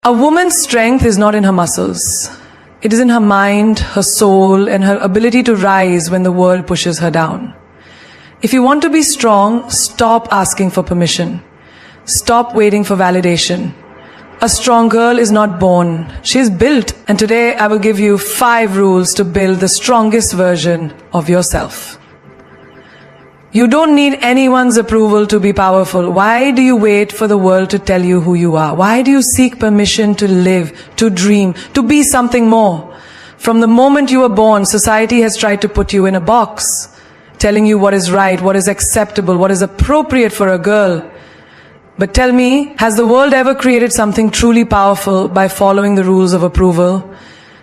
A woman's strength is not in her muscles. It is in her mind, her soul, and her ability to rise when the world pushes her down. If you want to be strong, stop asking for permission. Stop waiting for validation. A strong girl is not born. She is built. And today I will give you 5 rules to build the strongest version of yourself. You don't need anyone's approval to be powerful. Why do you wait for the world to tell you who you are? Why do you seek permission to live, to dream, to be something more? From the moment you were born, society has tried to put you in a box, telling you what is right, what is acceptable, what is appropriate for a girl. But tell me, has the world ever created something truly powerful by following the rules of approval?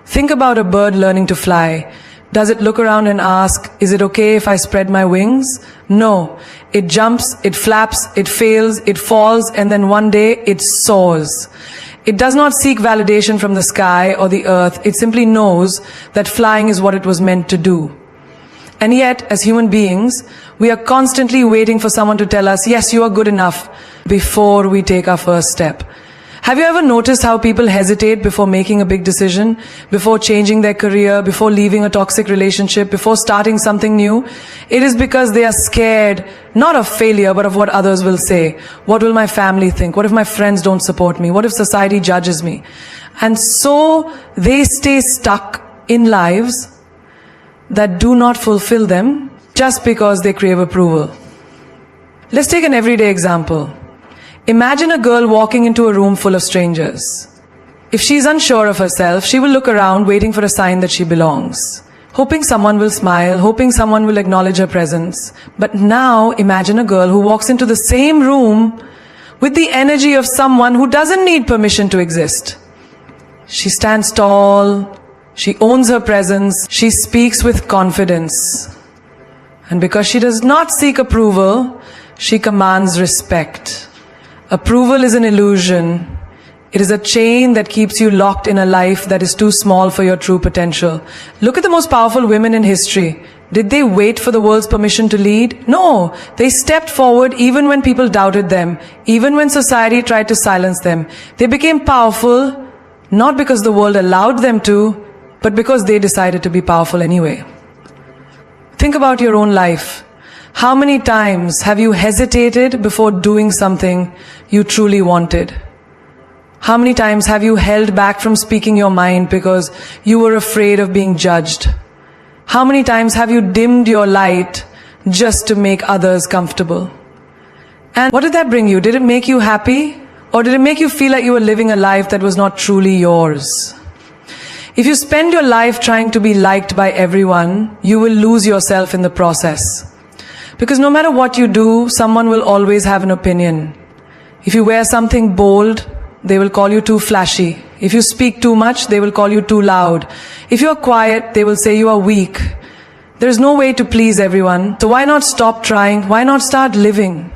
Think about a bird learning to fly. Does it look around and ask, is it okay if I spread my wings? No. It jumps, it flaps, it fails, it falls, and then one day it soars. It does not seek validation from the sky or the earth. It simply knows that flying is what it was meant to do. And yet, as human beings, we are constantly waiting for someone to tell us, yes, you are good enough, before we take our first step. Have you ever noticed how people hesitate before making a big decision, before changing their career, before leaving a toxic relationship, before starting something new? It is because they are scared, not of failure, but of what others will say. What will my family think? What if my friends don't support me? What if society judges me? And so they stay stuck in lives that do not fulfill them just because they crave approval. Let's take an everyday example. Imagine a girl walking into a room full of strangers. If she's unsure of herself, she will look around waiting for a sign that she belongs, hoping someone will smile, hoping someone will acknowledge her presence. But now imagine a girl who walks into the same room with the energy of someone who doesn't need permission to exist. She stands tall, she owns her presence, she speaks with confidence. And because she does not seek approval, she commands respect. Approval is an illusion. It is a chain that keeps you locked in a life that is too small for your true potential. Look at the most powerful women in history. Did they wait for the world's permission to lead? No. They stepped forward even when people doubted them, even when society tried to silence them. They became powerful, not because the world allowed them to, but because they decided to be powerful anyway. Think about your own life. How many times have you hesitated before doing something you truly wanted? How many times have you held back from speaking your mind because you were afraid of being judged? How many times have you dimmed your light just to make others comfortable? And what did that bring you? Did it make you happy? Or did it make you feel like you were living a life that was not truly yours? If you spend your life trying to be liked by everyone, you will lose yourself in the process. Because no matter what you do, someone will always have an opinion. If you wear something bold, they will call you too flashy. If you speak too much, they will call you too loud. If you are quiet, they will say you are weak. There is no way to please everyone. So why not stop trying? Why not start living?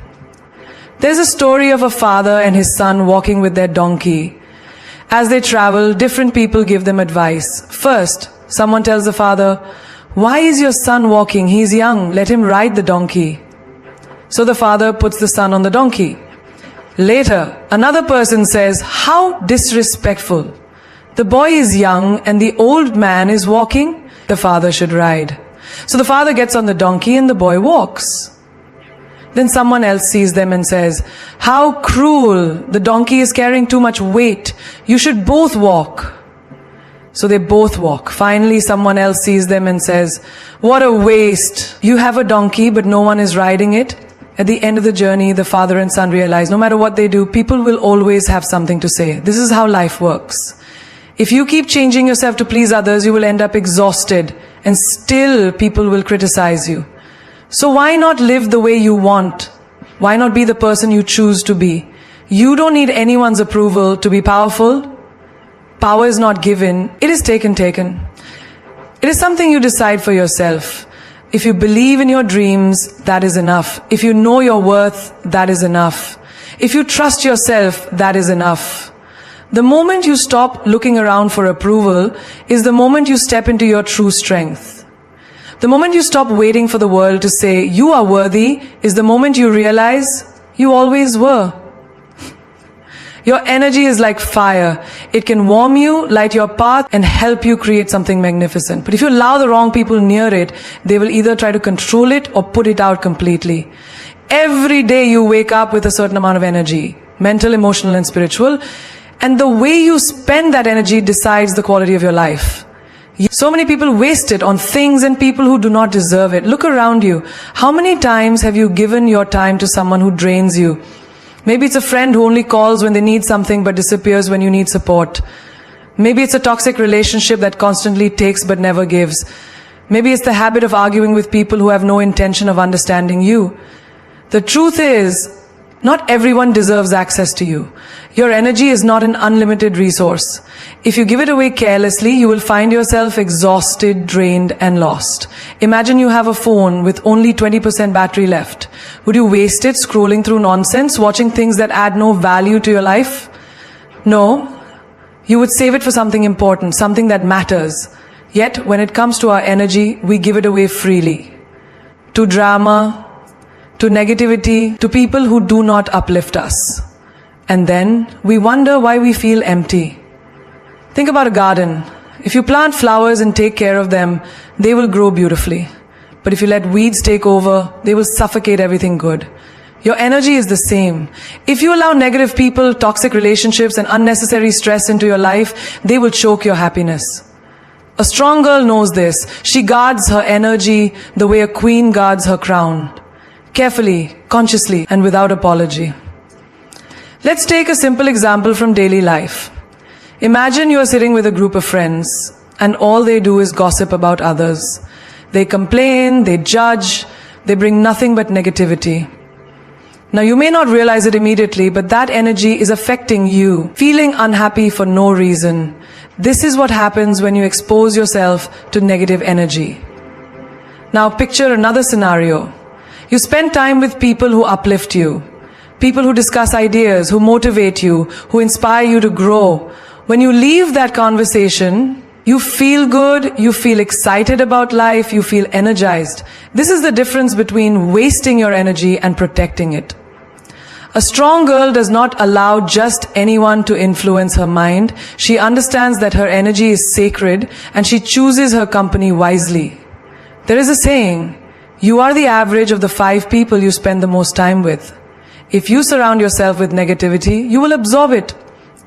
There's a story of a father and his son walking with their donkey. As they travel, different people give them advice. First, someone tells the father, "Why is your son walking? He's young. Let him ride the donkey." So the father puts the son on the donkey. Later, another person says, "How disrespectful. The boy is young and the old man is walking. The father should ride." So the father gets on the donkey and the boy walks. Then someone else sees them and says, "How cruel. The donkey is carrying too much weight. You should both walk." So they both walk. Finally, someone else sees them and says, "What a waste. You have a donkey, but no one is riding it." At the end of the journey, the father and son realize no matter what they do, people will always have something to say. This is how life works. If you keep changing yourself to please others, you will end up exhausted, and still people will criticize you. So why not live the way you want? Why not be the person you choose to be? You don't need anyone's approval to be powerful. Power is not given, it is taken. It is something you decide for yourself. If you believe in your dreams, that is enough. If you know your worth, that is enough. If you trust yourself, that is enough. The moment you stop looking around for approval is the moment you step into your true strength. The moment you stop waiting for the world to say you are worthy is the moment you realize you always were. Your energy is like fire. It can warm you, light your path, and help you create something magnificent. But if you allow the wrong people near it, they will either try to control it or put it out completely. Every day you wake up with a certain amount of energy, mental, emotional, and spiritual. And the way you spend that energy decides the quality of your life. So many people waste it on things and people who do not deserve it. Look around you. How many times have you given your time to someone who drains you? Maybe it's a friend who only calls when they need something but disappears when you need support. Maybe it's a toxic relationship that constantly takes but never gives. Maybe it's the habit of arguing with people who have no intention of understanding you. The truth is, not everyone deserves access to you. Your energy is not an unlimited resource. If you give it away carelessly, you will find yourself exhausted, drained, and lost. Imagine you have a phone with only 20% battery left. Would you waste it scrolling through nonsense, watching things that add no value to your life? No. You would save it for something important, something that matters. Yet, when it comes to our energy, we give it away freely. To drama, to negativity, to people who do not uplift us. And then we wonder why we feel empty. Think about a garden. If you plant flowers and take care of them, they will grow beautifully. But if you let weeds take over, they will suffocate everything good. Your energy is the same. If you allow negative people, toxic relationships, and unnecessary stress into your life, they will choke your happiness. A strong girl knows this. She guards her energy the way a queen guards her crown. Carefully, consciously, and without apology. Let's take a simple example from daily life. Imagine you are sitting with a group of friends, and all they do is gossip about others. They complain, they judge, they bring nothing but negativity. Now you may not realize it immediately, but that energy is affecting you, feeling unhappy for no reason. This is what happens when you expose yourself to negative energy. Now picture another scenario. You spend time with people who uplift you, people who discuss ideas, who motivate you, who inspire you to grow. When you leave that conversation, you feel good, you feel excited about life, you feel energized. This is the difference between wasting your energy and protecting it. A strong girl does not allow just anyone to influence her mind. She understands that her energy is sacred and she chooses her company wisely. There is a saying, you are the average of the 5 people you spend the most time with. If you surround yourself with negativity, you will absorb it.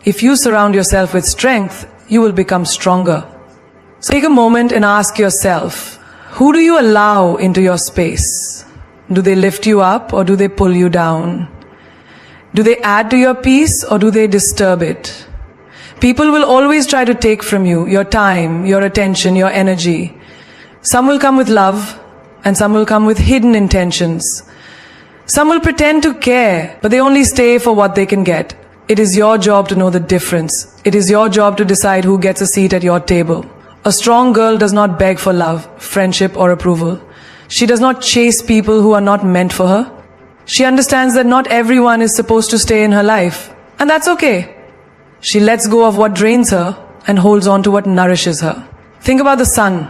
If you surround yourself with strength, you will become stronger. So take a moment and ask yourself, who do you allow into your space? Do they lift you up or do they pull you down? Do they add to your peace or do they disturb it? People will always try to take from you your time, your attention, your energy. Some will come with love, and some will come with hidden intentions. Some will pretend to care, but they only stay for what they can get. It is your job to know the difference. It is your job to decide who gets a seat at your table. A strong girl does not beg for love, friendship, or approval. She does not chase people who are not meant for her. She understands that not everyone is supposed to stay in her life, and that's okay. She lets go of what drains her and holds on to what nourishes her. Think about the sun.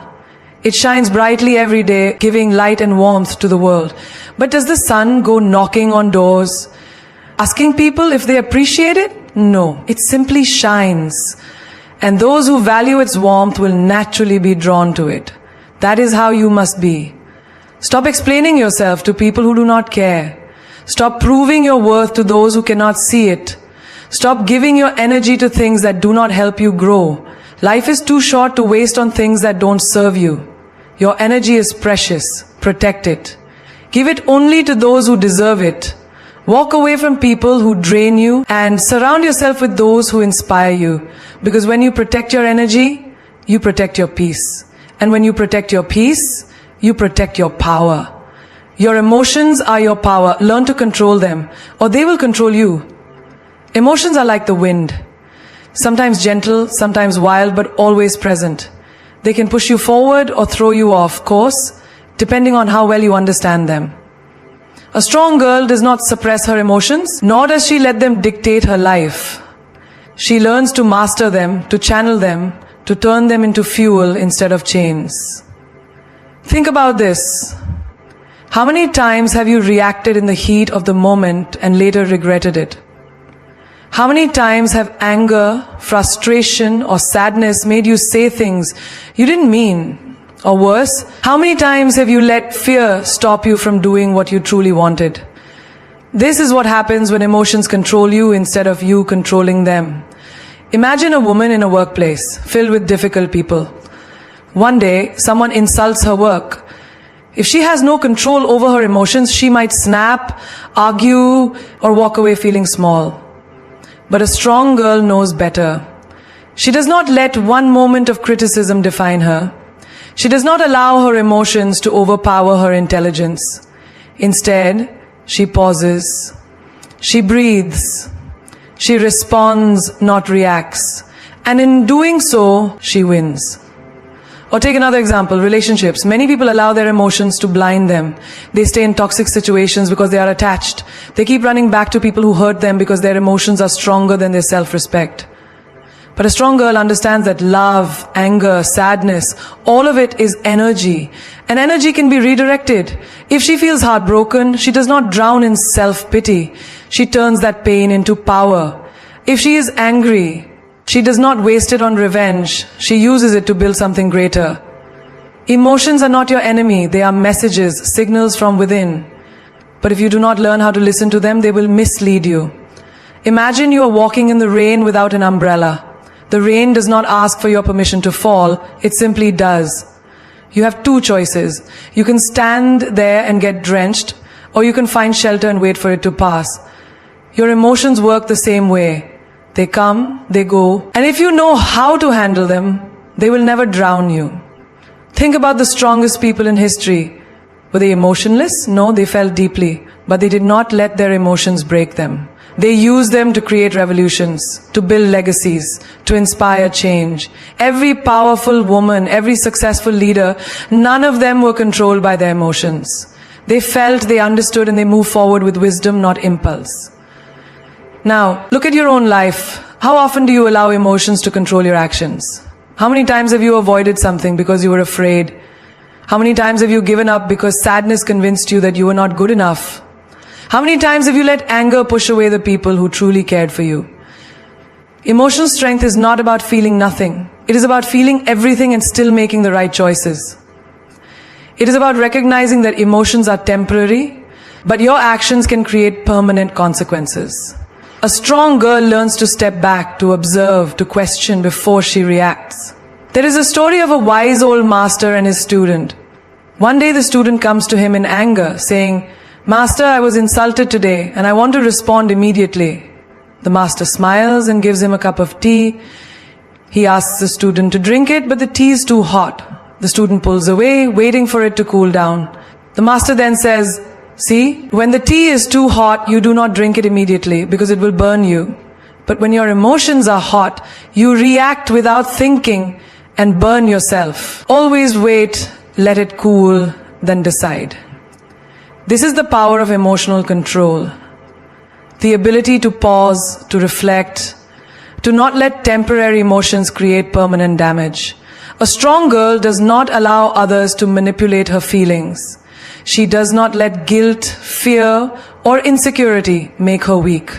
It shines brightly every day, giving light and warmth to the world. But does the sun go knocking on doors, asking people if they appreciate it? No, it simply shines. And those who value its warmth will naturally be drawn to it. That is how you must be. Stop explaining yourself to people who do not care. Stop proving your worth to those who cannot see it. Stop giving your energy to things that do not help you grow. Life is too short to waste on things that don't serve you. Your energy is precious. Protect it. Give it only to those who deserve it. Walk away from people who drain you and surround yourself with those who inspire you. Because when you protect your energy, you protect your peace. And when you protect your peace, you protect your power. Your emotions are your power. Learn to control them, or they will control you. Emotions are like the wind. Sometimes gentle, sometimes wild, but always present. They can push you forward or throw you off course, depending on how well you understand them. A strong girl does not suppress her emotions, nor does she let them dictate her life. She learns to master them, to channel them, to turn them into fuel instead of chains. Think about this. How many times have you reacted in the heat of the moment and later regretted it? How many times have anger, frustration, or sadness made you say things you didn't mean? Or worse, how many times have you let fear stop you from doing what you truly wanted? This is what happens when emotions control you instead of you controlling them. Imagine a woman in a workplace filled with difficult people. One day, someone insults her work. If she has no control over her emotions, she might snap, argue, or walk away feeling small. But a strong girl knows better. She does not let one moment of criticism define her. She does not allow her emotions to overpower her intelligence. Instead, she pauses. She breathes. She responds, not reacts. And in doing so, she wins. Or take another example, relationships. Many people allow their emotions to blind them. They stay in toxic situations because they are attached. They keep running back to people who hurt them because their emotions are stronger than their self-respect. But a strong girl understands that love, anger, sadness, all of it is energy. And energy can be redirected. If she feels heartbroken, she does not drown in self-pity. She turns that pain into power. If she is angry, she does not waste it on revenge. She uses it to build something greater. Emotions are not your enemy. They are messages, signals from within. But if you do not learn how to listen to them, they will mislead you. Imagine you are walking in the rain without an umbrella. The rain does not ask for your permission to fall. It simply does. You have two choices. You can stand there and get drenched, or you can find shelter and wait for it to pass. Your emotions work the same way. They come, they go, and if you know how to handle them, they will never drown you. Think about the strongest people in history. Were they emotionless? No, they felt deeply, but they did not let their emotions break them. They used them to create revolutions, to build legacies, to inspire change. Every powerful woman, every successful leader, none of them were controlled by their emotions. They felt, they understood, and they moved forward with wisdom, not impulse. Now, look at your own life. How often do you allow emotions to control your actions? How many times have you avoided something because you were afraid? How many times have you given up because sadness convinced you that you were not good enough? How many times have you let anger push away the people who truly cared for you? Emotional strength is not about feeling nothing. It is about feeling everything and still making the right choices. It is about recognizing that emotions are temporary, but your actions can create permanent consequences. A strong girl learns to step back, to observe, to question before she reacts. There is a story of a wise old master and his student. One day the student comes to him in anger, saying, "Master, I was insulted today and I want to respond immediately." The master smiles and gives him a cup of tea. He asks the student to drink it, but the tea is too hot. The student pulls away, waiting for it to cool down. The master then says, "See, when the tea is too hot, you do not drink it immediately because it will burn you. But when your emotions are hot, you react without thinking and burn yourself. Always wait, let it cool, then decide." This is the power of emotional control. The ability to pause, to reflect, to not let temporary emotions create permanent damage. A strong girl does not allow others to manipulate her feelings. She does not let guilt, fear, or insecurity make her weak.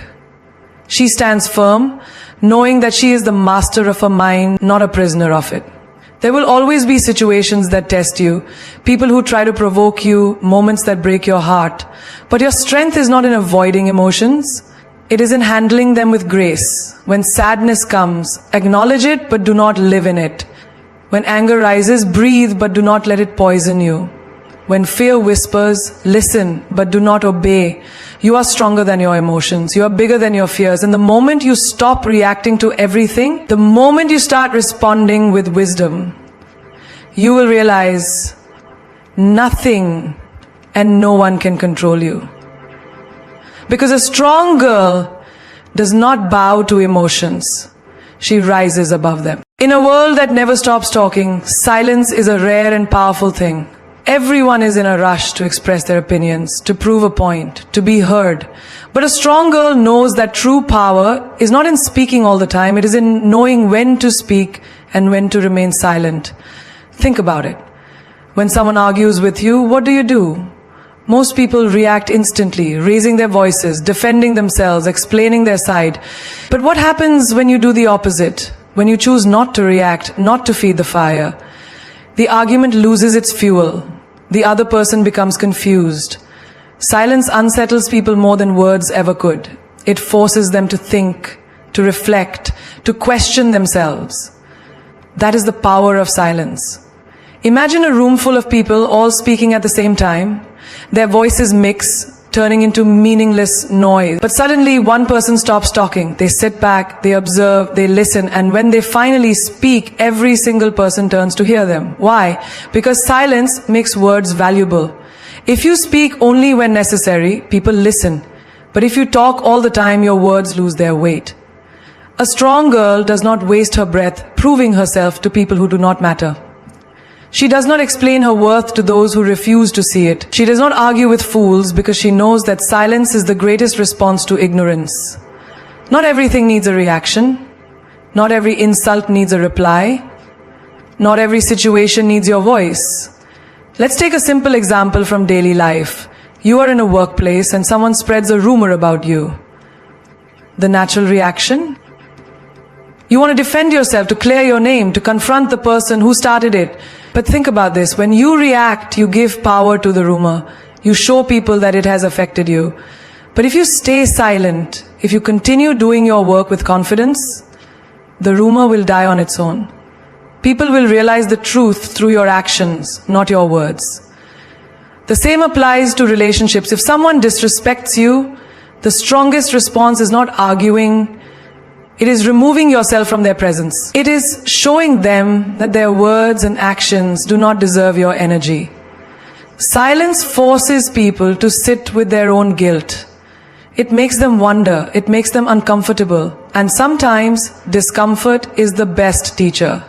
She stands firm, knowing that she is the master of her mind, not a prisoner of it. There will always be situations that test you, people who try to provoke you, moments that break your heart. But your strength is not in avoiding emotions. It is in handling them with grace. When sadness comes, acknowledge it, but do not live in it. When anger rises, breathe, but do not let it poison you. When fear whispers, listen, but do not obey. You are stronger than your emotions. You are bigger than your fears. And the moment you stop reacting to everything, the moment you start responding with wisdom, you will realize nothing and no one can control you. Because a strong girl does not bow to emotions. She rises above them. In a world that never stops talking, silence is a rare and powerful thing. Everyone is in a rush to express their opinions, to prove a point, to be heard. But a strong girl knows that true power is not in speaking all the time. It is in knowing when to speak and when to remain silent. Think about it. When someone argues with you, what do? Most people react instantly, raising their voices, defending themselves, explaining their side. But what happens when you do the opposite? When you choose not to react, not to feed the fire? The argument loses its fuel. The other person becomes confused. Silence unsettles people more than words ever could. It forces them to think, to reflect, to question themselves. That is the power of silence. Imagine a room full of people all speaking at the same time. Their voices mix, turning into meaningless noise. But suddenly one person stops talking. They sit back, they observe, they listen, and when they finally speak, every single person turns to hear them. Why? Because silence makes words valuable. If you speak only when necessary, people listen. But if you talk all the time, your words lose their weight. A strong girl does not waste her breath proving herself to people who do not matter. She does not explain her worth to those who refuse to see it. She does not argue with fools because she knows that silence is the greatest response to ignorance. Not everything needs a reaction. Not every insult needs a reply. Not every situation needs your voice. Let's take a simple example from daily life. You are in a workplace and someone spreads a rumor about you. The natural reaction? You want to defend yourself, to clear your name, to confront the person who started it. But think about this. When you react, you give power to the rumor. You show people that it has affected you. But if you stay silent, if you continue doing your work with confidence, the rumor will die on its own. People will realize the truth through your actions, not your words. The same applies to relationships. If someone disrespects you, the strongest response is not arguing. It is removing yourself from their presence. It is showing them that their words and actions do not deserve your energy. Silence forces people to sit with their own guilt. It makes them wonder. It makes them uncomfortable. And sometimes discomfort is the best teacher.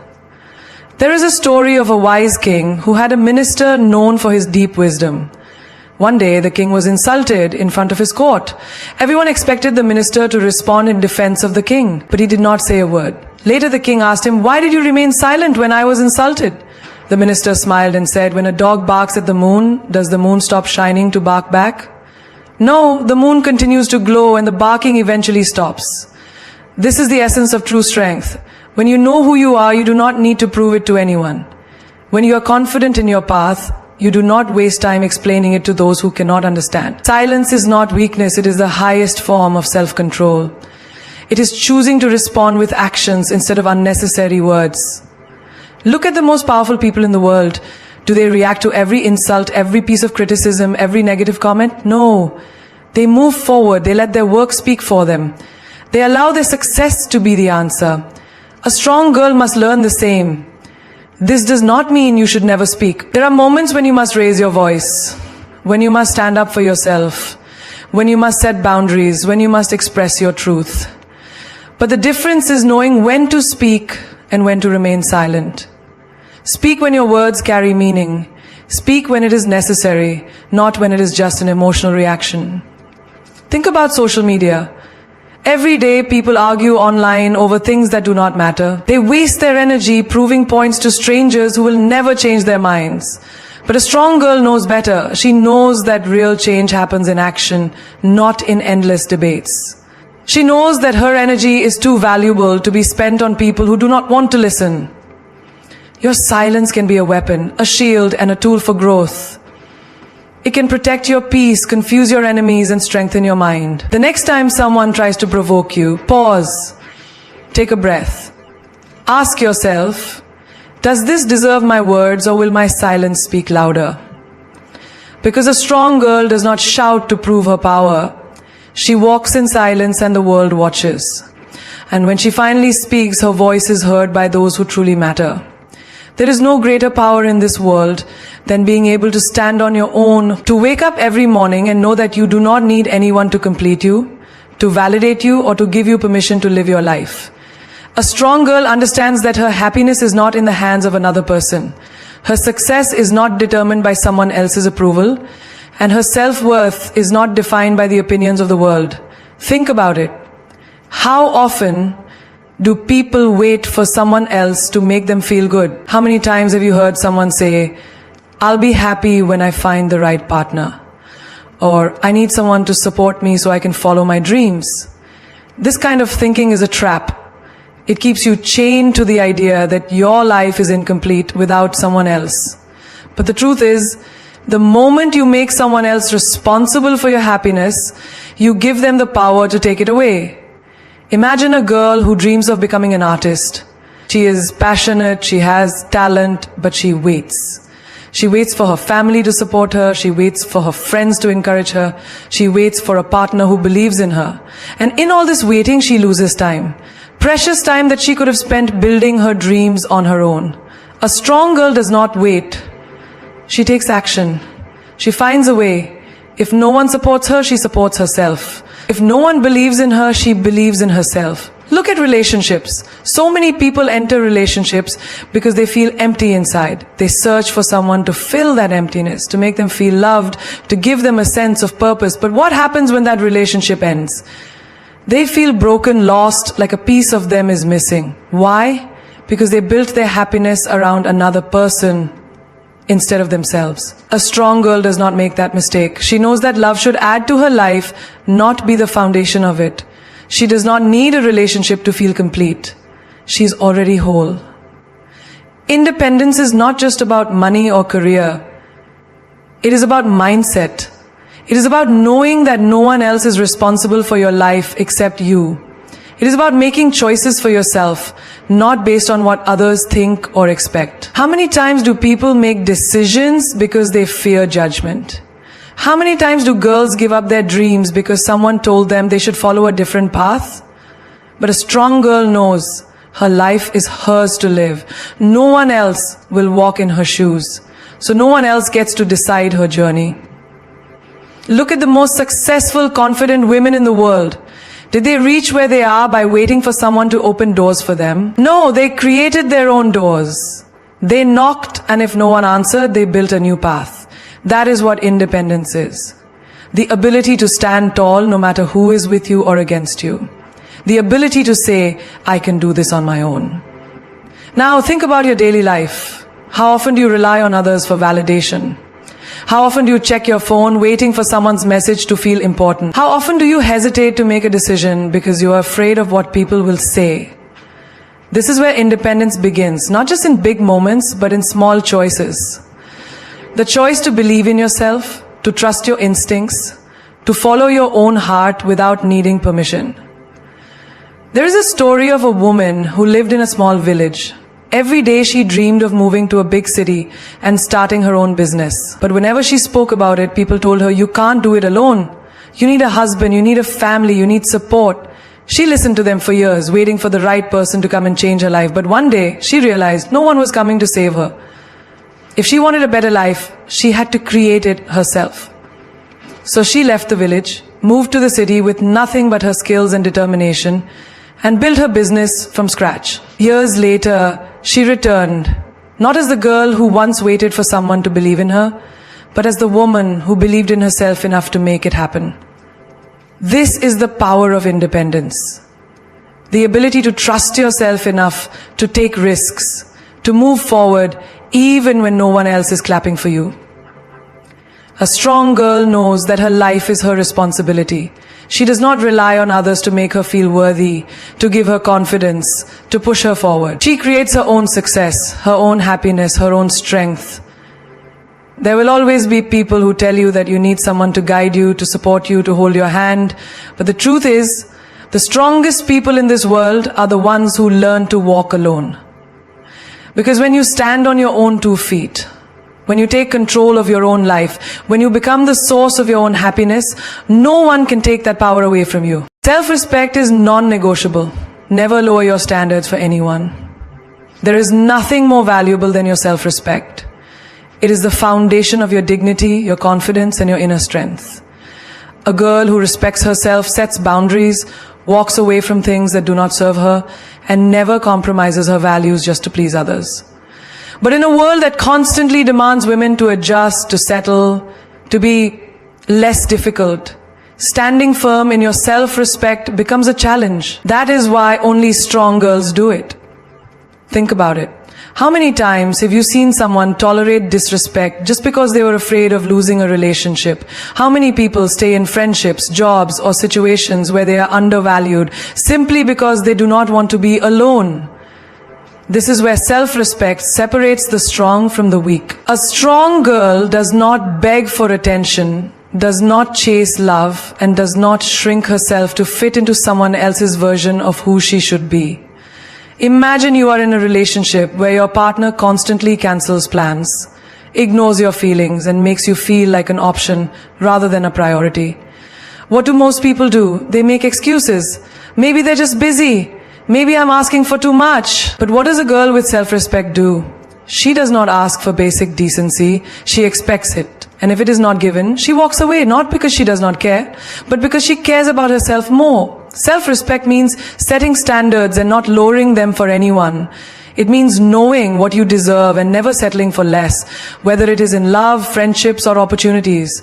There is a story of a wise king who had a minister known for his deep wisdom. One day, the king was insulted in front of his court. Everyone expected the minister to respond in defense of the king, but he did not say a word. Later, the king asked him, "Why did you remain silent when I was insulted?" The minister smiled and said, "When a dog barks at the moon, does the moon stop shining to bark back? No, the moon continues to glow and the barking eventually stops." This is the essence of true strength. When you know who you are, you do not need to prove it to anyone. When you are confident in your path, you do not waste time explaining it to those who cannot understand. Silence is not weakness, it is the highest form of self-control. It is choosing to respond with actions instead of unnecessary words. Look at the most powerful people in the world. Do they react to every insult, every piece of criticism, every negative comment? No. They move forward, they let their work speak for them. They allow their success to be the answer. A strong girl must learn the same. This does not mean you should never speak. There are moments when you must raise your voice, when you must stand up for yourself, when you must set boundaries, when you must express your truth. But the difference is knowing when to speak and when to remain silent. Speak when your words carry meaning. Speak when it is necessary, not when it is just an emotional reaction. Think about social media. Every day, people argue online over things that do not matter. They waste their energy proving points to strangers who will never change their minds. But a strong girl knows better. She knows that real change happens in action, not in endless debates. She knows that her energy is too valuable to be spent on people who do not want to listen. Your silence can be a weapon, a shield, and a tool for growth. It can protect your peace, confuse your enemies, and strengthen your mind. The next time someone tries to provoke you, pause. Take a breath. Ask yourself, does this deserve my words or will my silence speak louder? Because a strong girl does not shout to prove her power. She walks in silence and the world watches. And when she finally speaks, her voice is heard by those who truly matter. There is no greater power in this world than being able to stand on your own, to wake up every morning and know that you do not need anyone to complete you, to validate you, or to give you permission to live your life. A strong girl understands that her happiness is not in the hands of another person. Her success is not determined by someone else's approval, and her self-worth is not defined by the opinions of the world. Think about it. How often do people wait for someone else to make them feel good? How many times have you heard someone say, "I'll be happy when I find the right partner"? or I need someone to support me so I can follow my dreams. This kind of thinking is a trap. It keeps you chained to the idea that your life is incomplete without someone else. But the truth is, the moment you make someone else responsible for your happiness, you give them the power to take it away. Imagine a girl who dreams of becoming an artist. She is passionate, she has talent, but she waits. She waits for her family to support her, she waits for her friends to encourage her, she waits for a partner who believes in her. And in all this waiting, she loses time. Precious time that she could have spent building her dreams on her own. A strong girl does not wait. She takes action. She finds a way. If no one supports her, she supports herself. If no one believes in her, she believes in herself. Look at relationships. So many people enter relationships because they feel empty inside. They search for someone to fill that emptiness, to make them feel loved, to give them a sense of purpose. But what happens when that relationship ends? They feel broken, lost, like a piece of them is missing. Why? Because they built their happiness around another person instead of themselves. A strong girl does not make that mistake. She knows that love should add to her life, not be the foundation of it. She does not need a relationship to feel complete. She's already whole. Independence is not just about money or career. It is about mindset. It is about knowing that no one else is responsible for your life except you. It is about making choices for yourself, not based on what others think or expect. How many times do people make decisions because they fear judgment? How many times do girls give up their dreams because someone told them they should follow a different path? But a strong girl knows her life is hers to live. No one else will walk in her shoes. So no one else gets to decide her journey. Look at the most successful, confident women in the world. Did they reach where they are by waiting for someone to open doors for them? No, they created their own doors. They knocked, and if no one answered, they built a new path. That is what independence is. The ability to stand tall no matter who is with you or against you. The ability to say, I can do this on my own. Now think about your daily life. How often do you rely on others for validation? How often do you check your phone waiting for someone's message to feel important? How often do you hesitate to make a decision because you are afraid of what people will say? This is where independence begins, not just in big moments, but in small choices. The choice to believe in yourself, to trust your instincts, to follow your own heart without needing permission. There is a story of a woman who lived in a small village. Every day she dreamed of moving to a big city and starting her own business. But whenever she spoke about it, people told her, you can't do it alone. You need a husband, you need a family, you need support. She listened to them for years, waiting for the right person to come and change her life. But one day, she realized no one was coming to save her. If she wanted a better life, she had to create it herself. So she left the village, moved to the city with nothing but her skills and determination, and built her business from scratch. Years later, she returned, not as the girl who once waited for someone to believe in her, but as the woman who believed in herself enough to make it happen. This is the power of independence. The ability to trust yourself enough to take risks, to move forward even when no one else is clapping for you. A strong girl knows that her life is her responsibility. She does not rely on others to make her feel worthy, to give her confidence, to push her forward. She creates her own success, her own happiness, her own strength. There will always be people who tell you that you need someone to guide you, to support you, to hold your hand. But the truth is, the strongest people in this world are the ones who learn to walk alone. Because when you stand on your own 2 feet, when you take control of your own life, when you become the source of your own happiness, no one can take that power away from you. Self-respect is non-negotiable. Never lower your standards for anyone. There is nothing more valuable than your self-respect. It is the foundation of your dignity, your confidence, and your inner strength. A girl who respects herself, sets boundaries, walks away from things that do not serve her, and never compromises her values just to please others. But in a world that constantly demands women to adjust, to settle, to be less difficult, standing firm in your self-respect becomes a challenge. That is why only strong girls do it. Think about it. How many times have you seen someone tolerate disrespect just because they were afraid of losing a relationship? How many people stay in friendships, jobs, or situations where they are undervalued simply because they do not want to be alone? This is where self-respect separates the strong from the weak. A strong girl does not beg for attention, does not chase love, and does not shrink herself to fit into someone else's version of who she should be. Imagine you are in a relationship where your partner constantly cancels plans, ignores your feelings, and makes you feel like an option rather than a priority. What do most people do? They make excuses. Maybe they're just busy. Maybe I'm asking for too much. But what does a girl with self-respect do? She does not ask for basic decency. She expects it. And if it is not given, she walks away, not because she does not care, but because she cares about herself more. Self-respect means setting standards and not lowering them for anyone. It means knowing what you deserve and never settling for less, whether it is in love, friendships, or opportunities.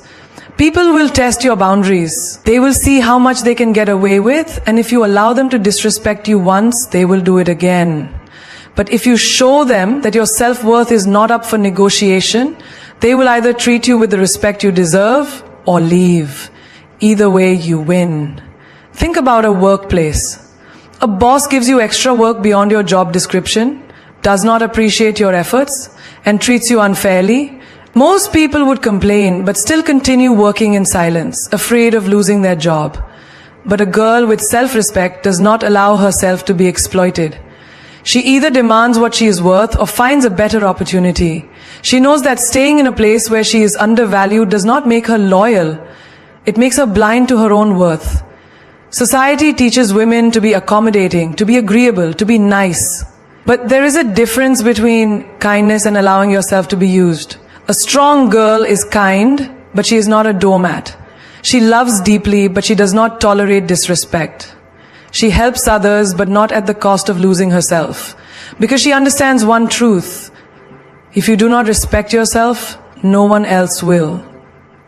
People will test your boundaries. They will see how much they can get away with, and if you allow them to disrespect you once, they will do it again. But if you show them that your self-worth is not up for negotiation, they will either treat you with the respect you deserve or leave. Either way, you win. Think about a workplace. A boss gives you extra work beyond your job description, does not appreciate your efforts, and treats you unfairly. Most people would complain, but still continue working in silence, afraid of losing their job. But a girl with self-respect does not allow herself to be exploited. She either demands what she is worth or finds a better opportunity. She knows that staying in a place where she is undervalued does not make her loyal. It makes her blind to her own worth. Society teaches women to be accommodating, to be agreeable, to be nice. But there is a difference between kindness and allowing yourself to be used. A strong girl is kind, but she is not a doormat. She loves deeply, but she does not tolerate disrespect. She helps others, but not at the cost of losing herself. Because she understands one truth. If you do not respect yourself, no one else will.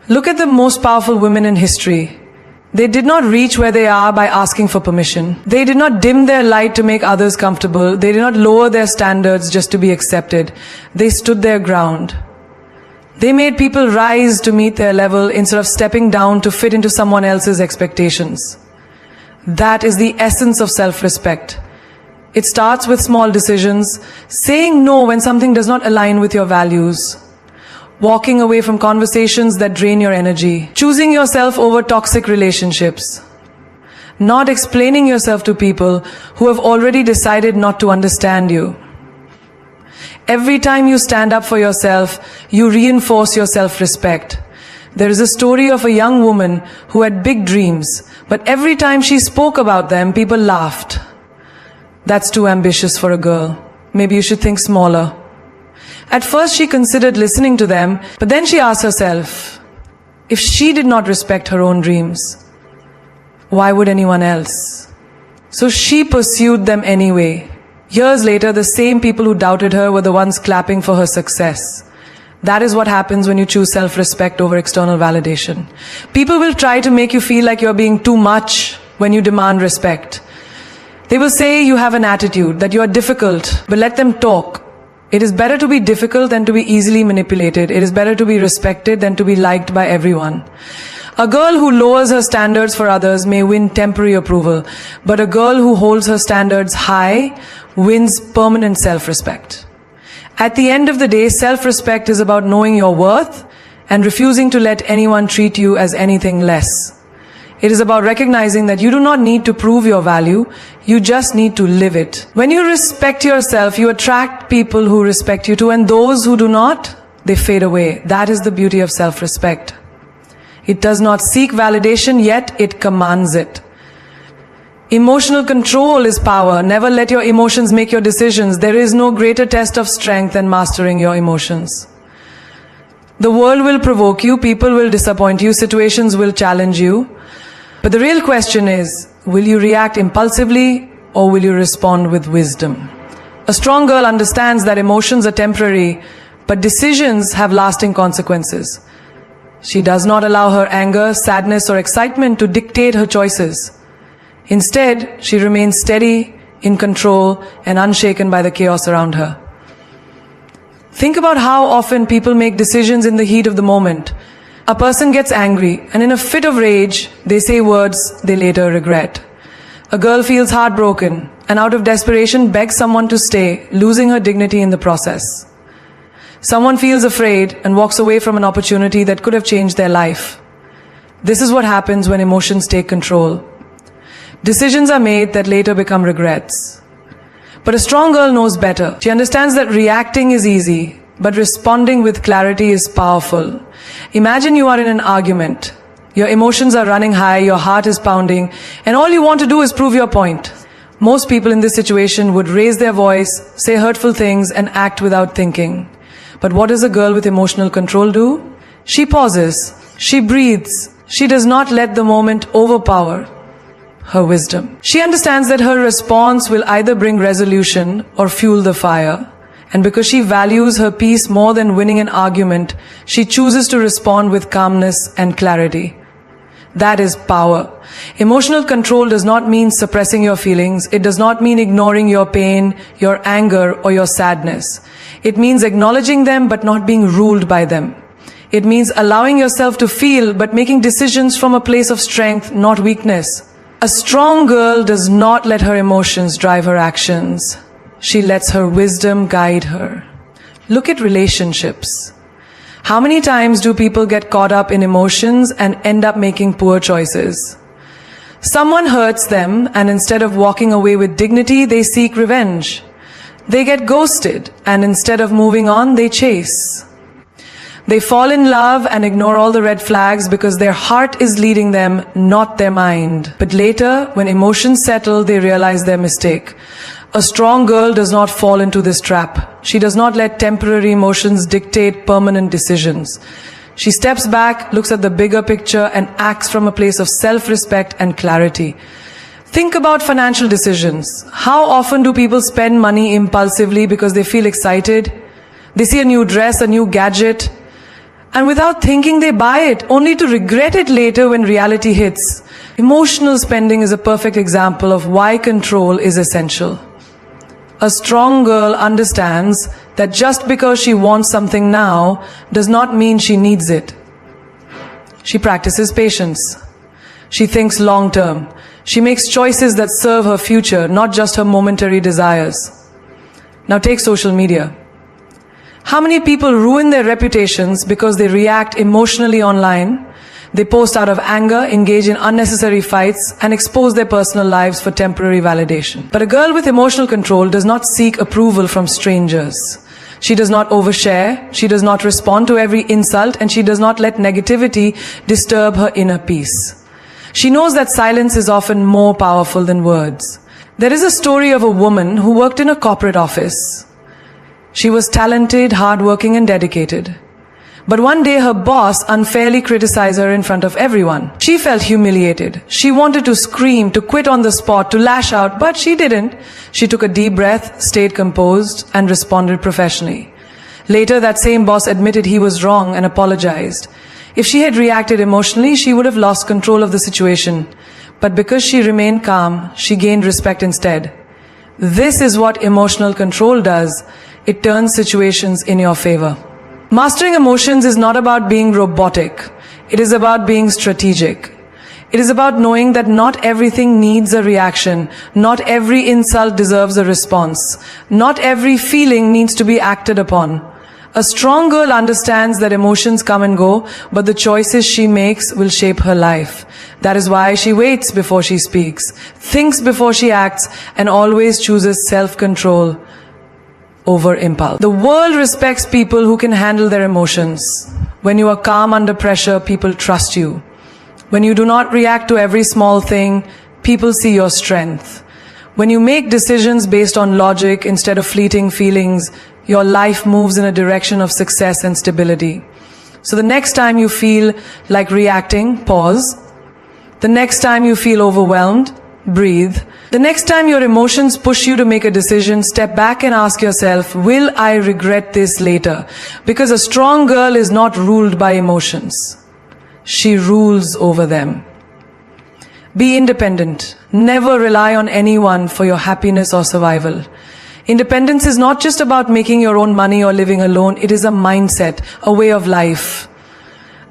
Look at the most powerful women in history. They did not reach where they are by asking for permission. They did not dim their light to make others comfortable. They did not lower their standards just to be accepted. They stood their ground. They made people rise to meet their level instead of stepping down to fit into someone else's expectations. That is the essence of self-respect. It starts with small decisions, saying no when something does not align with your values, walking away from conversations that drain your energy, choosing yourself over toxic relationships, not explaining yourself to people who have already decided not to understand you. Every time you stand up for yourself, you reinforce your self-respect. There is a story of a young woman who had big dreams, but every time she spoke about them, people laughed. That's too ambitious for a girl. Maybe you should think smaller. At first she considered listening to them, but then she asked herself, if she did not respect her own dreams, why would anyone else? So she pursued them anyway. Years later, the same people who doubted her were the ones clapping for her success. That is what happens when you choose self-respect over external validation. People will try to make you feel like you're being too much when you demand respect. They will say you have an attitude, that you are difficult, but let them talk. It is better to be difficult than to be easily manipulated. It is better to be respected than to be liked by everyone. A girl who lowers her standards for others may win temporary approval, but a girl who holds her standards high wins permanent self-respect. At the end of the day, self-respect is about knowing your worth and refusing to let anyone treat you as anything less. It is about recognizing that you do not need to prove your value, you just need to live it. When you respect yourself, you attract people who respect you too, and those who do not, they fade away. That is the beauty of self-respect. It does not seek validation, yet it commands it. Emotional control is power. Never let your emotions make your decisions. There is no greater test of strength than mastering your emotions. The world will provoke you, people will disappoint you, situations will challenge you. But the real question is, will you react impulsively or will you respond with wisdom? A strong girl understands that emotions are temporary, but decisions have lasting consequences. She does not allow her anger, sadness, or excitement to dictate her choices. Instead, she remains steady, in control, and unshaken by the chaos around her. Think about how often people make decisions in the heat of the moment. A person gets angry, and in a fit of rage, they say words they later regret. A girl feels heartbroken, and out of desperation begs someone to stay, losing her dignity in the process. Someone feels afraid and walks away from an opportunity that could have changed their life. This is what happens when emotions take control. Decisions are made that later become regrets. But a strong girl knows better. She understands that reacting is easy, but responding with clarity is powerful. Imagine you are in an argument. Your emotions are running high, your heart is pounding, and all you want to do is prove your point. Most people in this situation would raise their voice, say hurtful things, and act without thinking. But what does a girl with emotional control do? She pauses, she breathes, she does not let the moment overpower her wisdom. She understands that her response will either bring resolution or fuel the fire. And because she values her peace more than winning an argument, she chooses to respond with calmness and clarity. That is power. Emotional control does not mean suppressing your feelings. It does not mean ignoring your pain, your anger, or your sadness. It means acknowledging them but not being ruled by them. It means allowing yourself to feel but making decisions from a place of strength, not weakness. A strong girl does not let her emotions drive her actions. She lets her wisdom guide her. Look at relationships. How many times do people get caught up in emotions and end up making poor choices? Someone hurts them, and instead of walking away with dignity, they seek revenge. They get ghosted, and instead of moving on, they chase. They fall in love and ignore all the red flags because their heart is leading them, not their mind. But later, when emotions settle, they realize their mistake. A strong girl does not fall into this trap. She does not let temporary emotions dictate permanent decisions. She steps back, looks at the bigger picture, and acts from a place of self-respect and clarity. Think about financial decisions. How often do people spend money impulsively because they feel excited? They see a new dress, a new gadget, and without thinking they buy it, only to regret it later when reality hits. Emotional spending is a perfect example of why control is essential. A strong girl understands that just because she wants something now does not mean she needs it. She practices patience. She thinks long term. She makes choices that serve her future, not just her momentary desires. Now take social media. How many people ruin their reputations because they react emotionally online? They post out of anger, engage in unnecessary fights, and expose their personal lives for temporary validation. But a girl with emotional control does not seek approval from strangers. She does not overshare, she does not respond to every insult, and she does not let negativity disturb her inner peace. She knows that silence is often more powerful than words. There is a story of a woman who worked in a corporate office. She was talented, hardworking, and dedicated. But one day her boss unfairly criticized her in front of everyone. She felt humiliated. She wanted to scream, to quit on the spot, to lash out, but she didn't. She took a deep breath, stayed composed, and responded professionally. Later, that same boss admitted he was wrong and apologized. If she had reacted emotionally, she would have lost control of the situation. But because she remained calm, she gained respect instead. This is what emotional control does. It turns situations in your favor. Mastering emotions is not about being robotic. It is about being strategic. It is about knowing that not everything needs a reaction. Not every insult deserves a response. Not every feeling needs to be acted upon. A strong girl understands that emotions come and go, but the choices she makes will shape her life. That is why she waits before she speaks, thinks before she acts, and always chooses self-control over impulse. The world respects people who can handle their emotions. When you are calm under pressure, people trust you. When you do not react to every small thing, people see your strength. When you make decisions based on logic instead of fleeting feelings, your life moves in a direction of success and stability. So the next time you feel like reacting, pause. The next time you feel overwhelmed, breathe. The next time your emotions push you to make a decision, step back and ask yourself, will I regret this later? Because a strong girl is not ruled by emotions. She rules over them. Be independent. Never rely on anyone for your happiness or survival. Independence is not just about making your own money or living alone. It is a mindset, a way of life.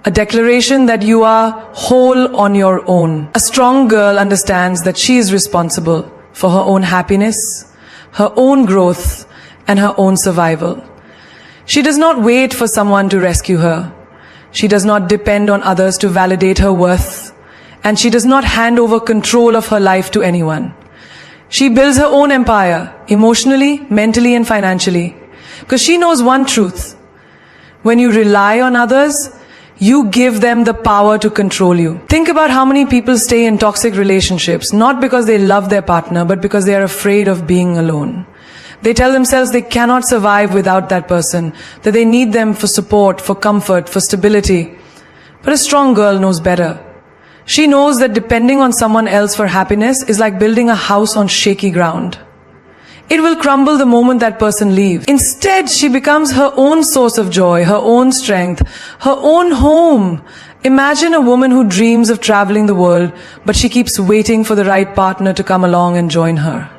A declaration that you are whole on your own. A strong girl understands that she is responsible for her own happiness, her own growth, and her own survival. She does not wait for someone to rescue her. She does not depend on others to validate her worth. And she does not hand over control of her life to anyone. She builds her own empire, emotionally, mentally, and financially. Because she knows one truth. When you rely on others, you give them the power to control you. Think about how many people stay in toxic relationships, not because they love their partner, but because they are afraid of being alone. They tell themselves they cannot survive without that person, that they need them for support, for comfort, for stability. But a strong girl knows better. She knows that depending on someone else for happiness is like building a house on shaky ground. It will crumble the moment that person leaves. Instead, she becomes her own source of joy, her own strength, her own home. Imagine a woman who dreams of traveling the world, but she keeps waiting for the right partner to come along and join her.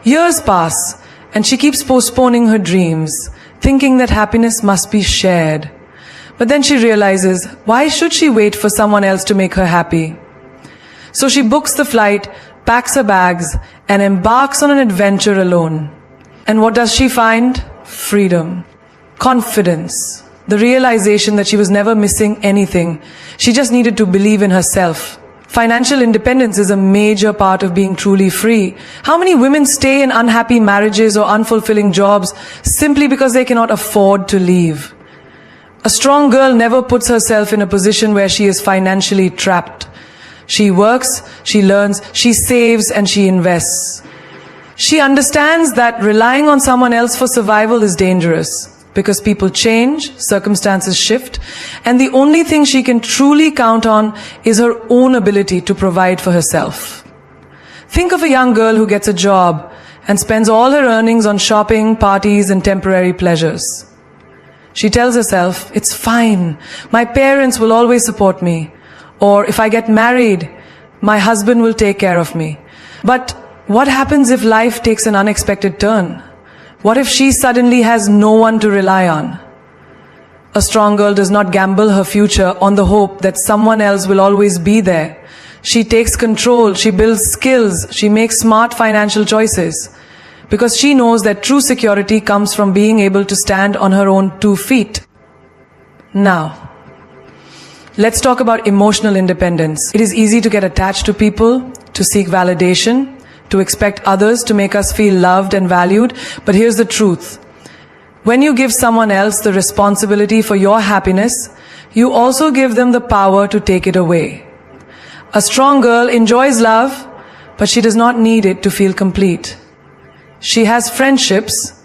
Years pass, and she keeps postponing her dreams, thinking that happiness must be shared. But then she realizes, why should she wait for someone else to make her happy? So she books the flight, packs her bags, and embarks on an adventure alone. And what does she find? Freedom, confidence, the realization that she was never missing anything. She just needed to believe in herself. Financial independence is a major part of being truly free. How many women stay in unhappy marriages or unfulfilling jobs simply because they cannot afford to leave? A strong girl never puts herself in a position where she is financially trapped. She works, she learns, she saves, and she invests. She understands that relying on someone else for survival is dangerous because people change, circumstances shift, and the only thing she can truly count on is her own ability to provide for herself. Think of a young girl who gets a job and spends all her earnings on shopping, parties, and temporary pleasures. She tells herself, it's fine, my parents will always support me. Or if I get married, my husband will take care of me. But what happens if life takes an unexpected turn? What if she suddenly has no one to rely on? A strong girl does not gamble her future on the hope that someone else will always be there. She takes control, she builds skills, she makes smart financial choices. Because she knows that true security comes from being able to stand on her own 2 feet. Now, let's talk about emotional independence. It is easy to get attached to people, to seek validation, to expect others to make us feel loved and valued. But here's the truth. When you give someone else the responsibility for your happiness, you also give them the power to take it away. A strong girl enjoys love, but she does not need it to feel complete. She has friendships,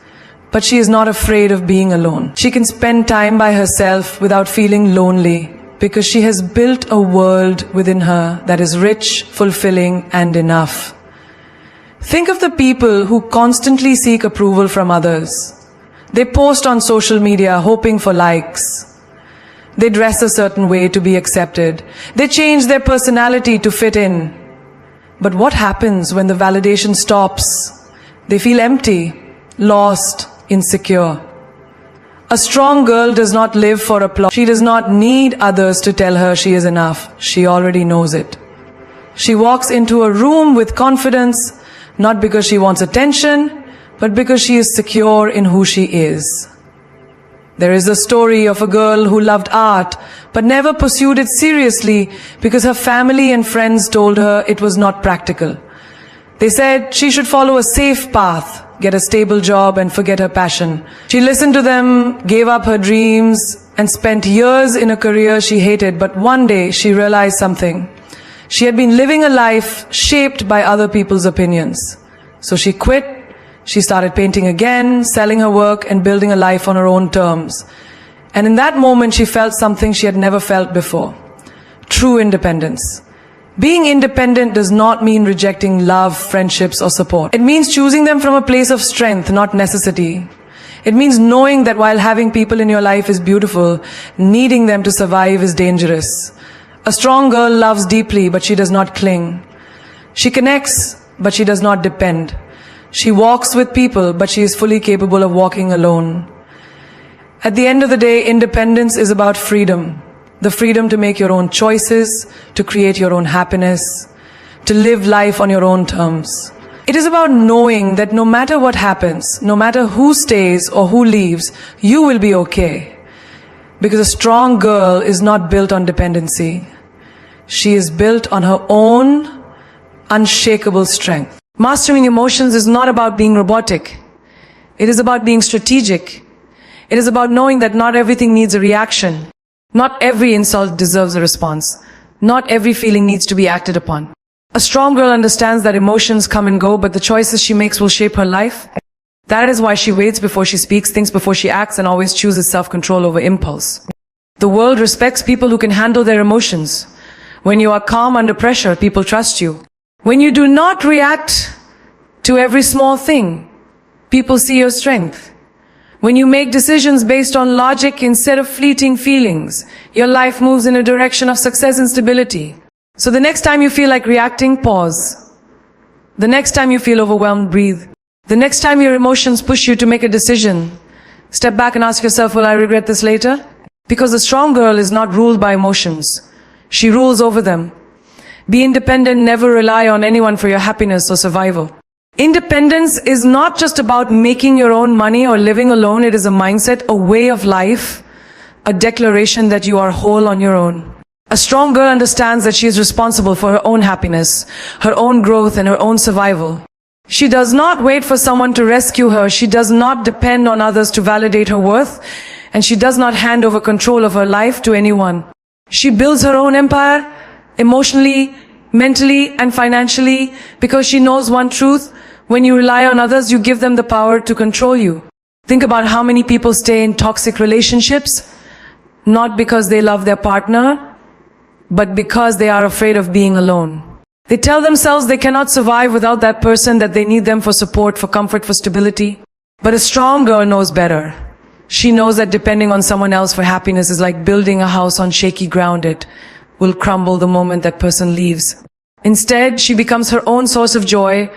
but she is not afraid of being alone. She can spend time by herself without feeling lonely because she has built a world within her that is rich, fulfilling, and enough. Think of the people who constantly seek approval from others. They post on social media hoping for likes. They dress a certain way to be accepted. They change their personality to fit in. But what happens when the validation stops? They feel empty, lost, insecure. A strong girl does not live for applause. She does not need others to tell her she is enough. She already knows it. She walks into a room with confidence, not because she wants attention, but because she is secure in who she is. There is a story of a girl who loved art, but never pursued it seriously because her family and friends told her it was not practical. They said she should follow a safe path, get a stable job, and forget her passion. She listened to them, gave up her dreams, and spent years in a career she hated. But one day she realized something. She had been living a life shaped by other people's opinions. So she quit, she started painting again, selling her work, and building a life on her own terms. And in that moment she felt something she had never felt before. True independence. Being independent does not mean rejecting love, friendships, or support. It means choosing them from a place of strength, not necessity. It means knowing that while having people in your life is beautiful, needing them to survive is dangerous. A strong girl loves deeply, but she does not cling. She connects, but she does not depend. She walks with people, but she is fully capable of walking alone. At the end of the day, independence is about freedom. The freedom to make your own choices, to create your own happiness, to live life on your own terms. It is about knowing that no matter what happens, no matter who stays or who leaves, you will be okay. Because a strong girl is not built on dependency. She is built on her own unshakable strength. Mastering emotions is not about being robotic. It is about being strategic. It is about knowing that not everything needs a reaction. Not every insult deserves a response. Not every feeling needs to be acted upon. A strong girl understands that emotions come and go, but the choices she makes will shape her life. That is why she waits before she speaks, thinks before she acts, and always chooses self-control over impulse. The world respects people who can handle their emotions. When you are calm under pressure, people trust you. When you do not react to every small thing, people see your strength. When you make decisions based on logic instead of fleeting feelings, your life moves in a direction of success and stability. So the next time you feel like reacting, pause. The next time you feel overwhelmed, breathe. The next time your emotions push you to make a decision, step back and ask yourself, will I regret this later? Because a strong girl is not ruled by emotions. She rules over them. Be independent, never rely on anyone for your happiness or survival. Independence is not just about making your own money or living alone. It is a mindset, a way of life, a declaration that you are whole on your own. A strong girl understands that she is responsible for her own happiness, her own growth, and her own survival. She does not wait for someone to rescue her. She does not depend on others to validate her worth, and she does not hand over control of her life to anyone. She builds her own empire, emotionally, mentally, and financially, because she knows one truth: when you rely on others, you give them the power to control you. Think about how many people stay in toxic relationships, not because they love their partner, but because they are afraid of being alone. They tell themselves they cannot survive without that person, that they need them for support, for comfort, for stability. But a strong girl knows better. She knows that depending on someone else for happiness is like building a house on shaky ground. It will crumble the moment that person leaves. Instead, she becomes her own source of joy,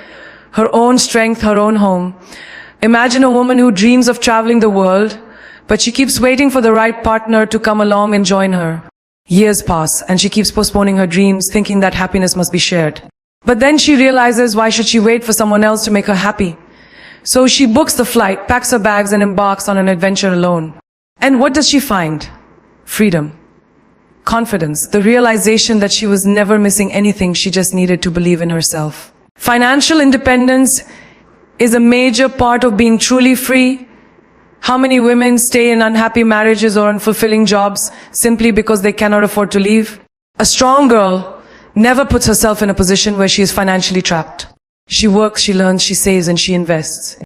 her own strength, her own home. Imagine a woman who dreams of traveling the world, but she keeps waiting for the right partner to come along and join her. Years pass, and she keeps postponing her dreams, thinking that happiness must be shared. But then she realizes, why should she wait for someone else to make her happy? So she books the flight, packs her bags, and embarks on an adventure alone. And what does she find? Freedom. Confidence. The realization that she was never missing anything, she just needed to believe in herself. Financial independence is a major part of being truly free. How many women stay in unhappy marriages or unfulfilling jobs simply because they cannot afford to leave? A strong girl never puts herself in a position where she is financially trapped. She works, she learns, she saves, and she invests.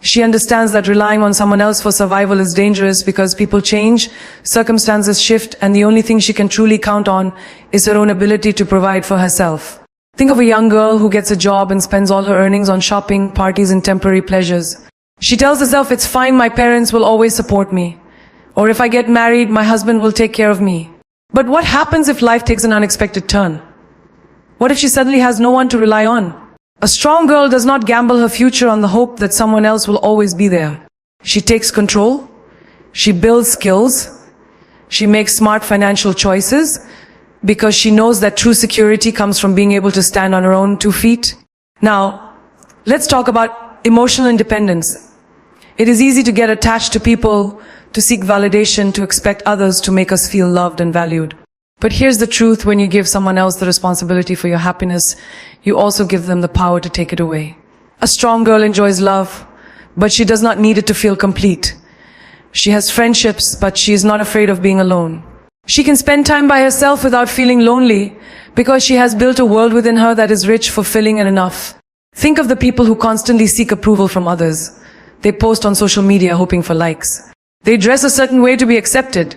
She understands that relying on someone else for survival is dangerous because people change, circumstances shift, and the only thing she can truly count on is her own ability to provide for herself. Think of a young girl who gets a job and spends all her earnings on shopping, parties, and temporary pleasures. She tells herself, it's fine, my parents will always support me. Or if I get married, my husband will take care of me. But what happens if life takes an unexpected turn? What if she suddenly has no one to rely on? A strong girl does not gamble her future on the hope that someone else will always be there. She takes control. She builds skills. She makes smart financial choices because she knows that true security comes from being able to stand on her own 2 feet. Now, let's talk about emotional independence. It is easy to get attached to people, to seek validation, to expect others to make us feel loved and valued. But here's the truth: when you give someone else the responsibility for your happiness, you also give them the power to take it away. A strong girl enjoys love, but she does not need it to feel complete. She has friendships, but she is not afraid of being alone. She can spend time by herself without feeling lonely because she has built a world within her that is rich, fulfilling, and enough. Think of the people who constantly seek approval from others. They post on social media hoping for likes. They dress a certain way to be accepted.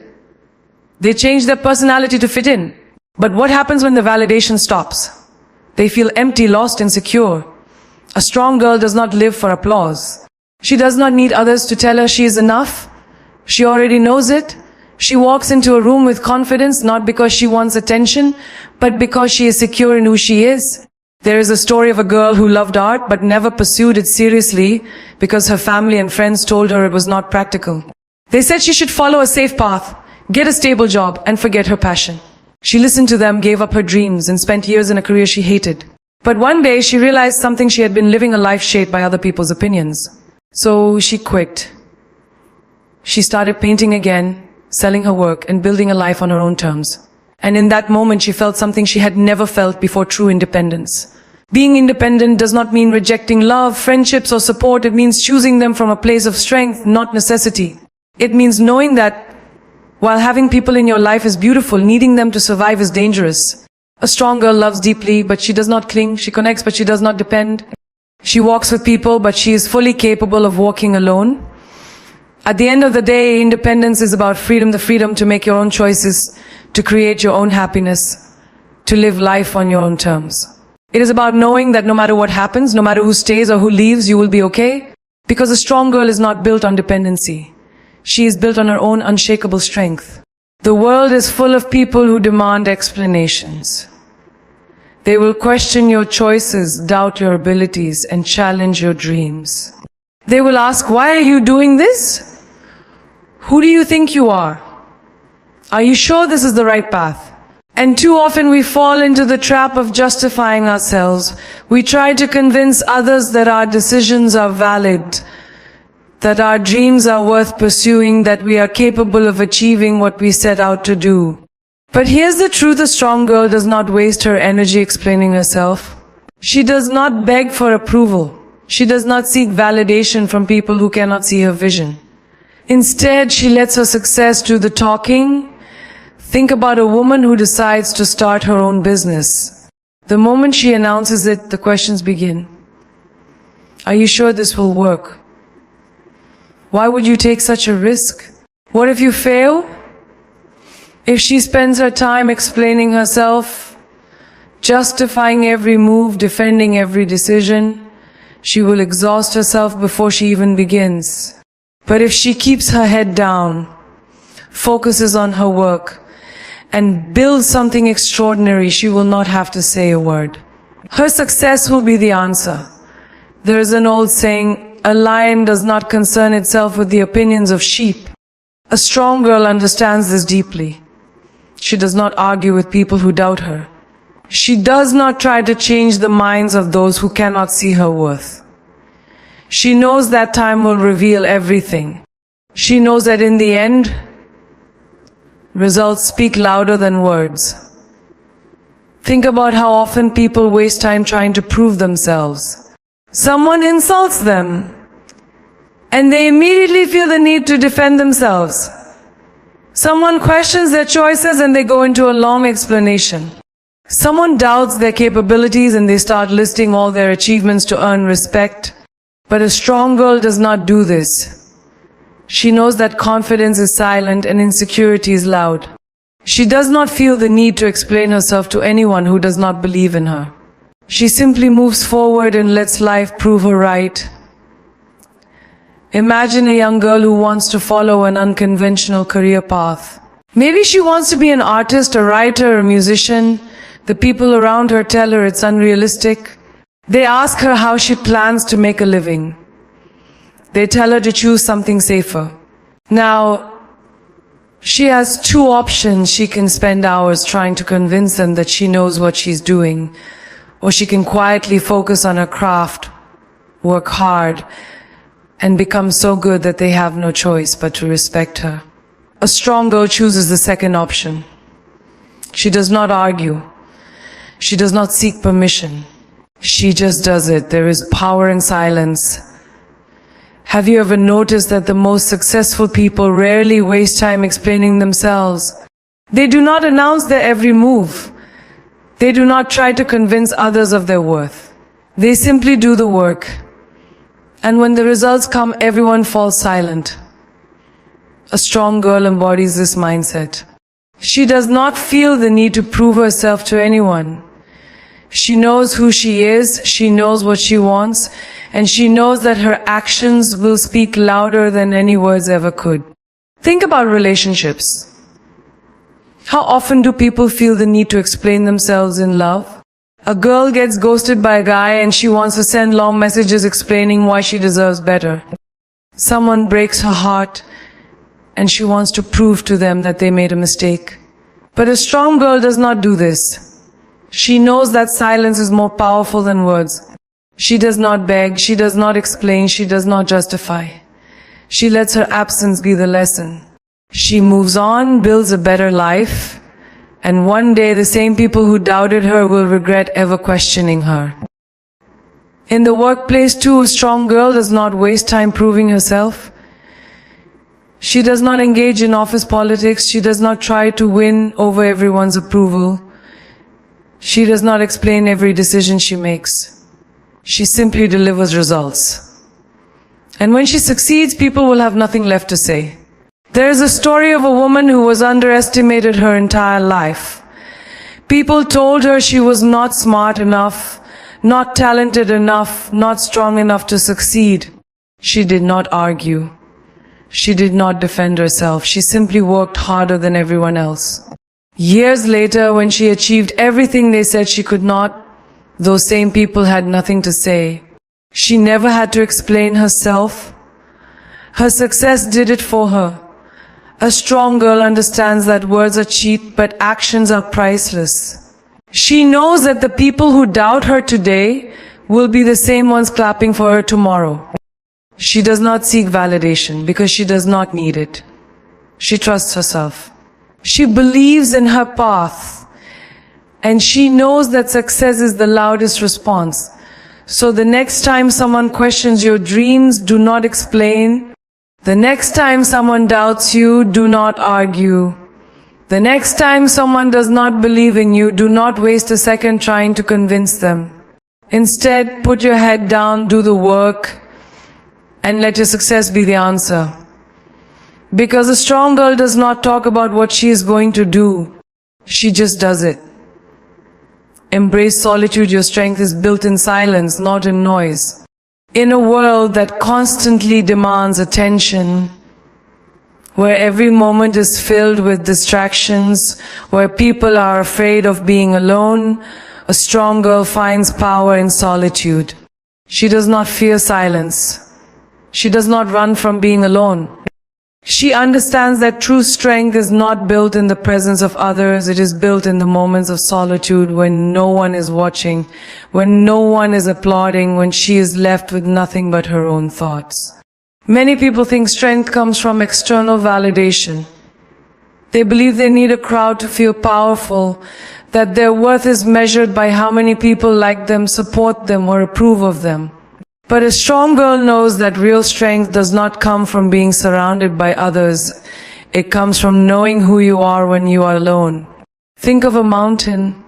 They change their personality to fit in. But what happens when the validation stops? They feel empty, lost, insecure. A strong girl does not live for applause. She does not need others to tell her she is enough. She already knows it. She walks into a room with confidence, not because she wants attention, but because she is secure in who she is. There is a story of a girl who loved art but never pursued it seriously because her family and friends told her it was not practical. They said she should follow a safe path, get a stable job, and forget her passion. She listened to them, gave up her dreams, and spent years in a career she hated. But one day she realized something: she had been living a life shaped by other people's opinions. So she quit. She started painting again, selling her work, and building a life on her own terms. And in that moment she felt something she had never felt before: true independence. Being independent does not mean rejecting love, friendships, or support. It means choosing them from a place of strength, not necessity. It means knowing that while having people in your life is beautiful, needing them to survive is dangerous. A strong girl loves deeply, but she does not cling. She connects, but she does not depend. She walks with people, but she is fully capable of walking alone. At the end of the day, independence is about freedom, the freedom to make your own choices, to create your own happiness, to live life on your own terms. It is about knowing that no matter what happens, no matter who stays or who leaves, you will be okay. Because a strong girl is not built on dependency. She is built on her own unshakable strength. The world is full of people who demand explanations. They will question your choices, doubt your abilities, and challenge your dreams. They will ask, why are you doing this? Who do you think you are? Are you sure this is the right path? And too often we fall into the trap of justifying ourselves. We try to convince others that our decisions are valid, that our dreams are worth pursuing, that we are capable of achieving what we set out to do. But here's the truth: a strong girl does not waste her energy explaining herself. She does not beg for approval. She does not seek validation from people who cannot see her vision. Instead, she lets her success do the talking. Think about a woman who decides to start her own business. The moment she announces it, the questions begin. Are you sure this will work? Why would you take such a risk? What if you fail? If she spends her time explaining herself, justifying every move, defending every decision, she will exhaust herself before she even begins. But if she keeps her head down, focuses on her work, and builds something extraordinary, she will not have to say a word. Her success will be the answer. There is an old saying, a lion does not concern itself with the opinions of sheep. A strong girl understands this deeply. She does not argue with people who doubt her. She does not try to change the minds of those who cannot see her worth. She knows that time will reveal everything. She knows that in the end, results speak louder than words. Think about how often people waste time trying to prove themselves. Someone insults them, and they immediately feel the need to defend themselves. Someone questions their choices and they go into a long explanation. Someone doubts their capabilities and they start listing all their achievements to earn respect. But a strong girl does not do this. She knows that confidence is silent and insecurity is loud. She does not feel the need to explain herself to anyone who does not believe in her. She simply moves forward and lets life prove her right. Imagine a young girl who wants to follow an unconventional career path. Maybe she wants to be an artist, a writer, a musician. The people around her tell her it's unrealistic. They ask her how she plans to make a living. They tell her to choose something safer. Now, she has two options. She can spend hours trying to convince them that she knows what she's doing, or she can quietly focus on her craft, work hard, and become so good that they have no choice but to respect her. A strong girl chooses the second option. She does not argue. She does not seek permission. She just does it. There is power in silence. Have you ever noticed that the most successful people rarely waste time explaining themselves? They do not announce their every move. They do not try to convince others of their worth. They simply do the work. And when the results come, everyone falls silent. A strong girl embodies this mindset. She does not feel the need to prove herself to anyone. She knows who she is, she knows what she wants, and she knows that her actions will speak louder than any words ever could. Think about relationships. How often do people feel the need to explain themselves in love? A girl gets ghosted by a guy and she wants to send long messages explaining why she deserves better. Someone breaks her heart and she wants to prove to them that they made a mistake. But a strong girl does not do this. She knows that silence is more powerful than words. She does not beg, she does not explain, she does not justify. She lets her absence be the lesson. She moves on, builds a better life, and one day the same people who doubted her will regret ever questioning her. In the workplace too, a strong girl does not waste time proving herself. She does not engage in office politics. She does not try to win over everyone's approval. She does not explain every decision she makes. She simply delivers results. And when she succeeds, people will have nothing left to say. There is a story of a woman who was underestimated her entire life. People told her she was not smart enough, not talented enough, not strong enough to succeed. She did not argue. She did not defend herself. She simply worked harder than everyone else. Years later, when she achieved everything they said she could not, those same people had nothing to say. She never had to explain herself. Her success did it for her. A strong girl understands that words are cheap, but actions are priceless. She knows that the people who doubt her today will be the same ones clapping for her tomorrow. She does not seek validation because she does not need it. She trusts herself. She believes in her path, and she knows that success is the loudest response. So the next time someone questions your dreams, do not explain. The next time someone doubts you, do not argue. The next time someone does not believe in you, do not waste a second trying to convince them. Instead, put your head down, do the work, and let your success be the answer. Because a strong girl does not talk about what she is going to do. She just does it. Embrace solitude. Your strength is built in silence, not in noise. In a world that constantly demands attention, where every moment is filled with distractions, where people are afraid of being alone, a strong girl finds power in solitude. She does not fear silence. She does not run from being alone. She understands that true strength is not built in the presence of others. It is built in the moments of solitude when no one is watching, when no one is applauding, when she is left with nothing but her own thoughts. Many people think strength comes from external validation. They believe they need a crowd to feel powerful, that their worth is measured by how many people like them, support them, or approve of them. But a strong girl knows that real strength does not come from being surrounded by others. It comes from knowing who you are when you are alone. Think of a mountain.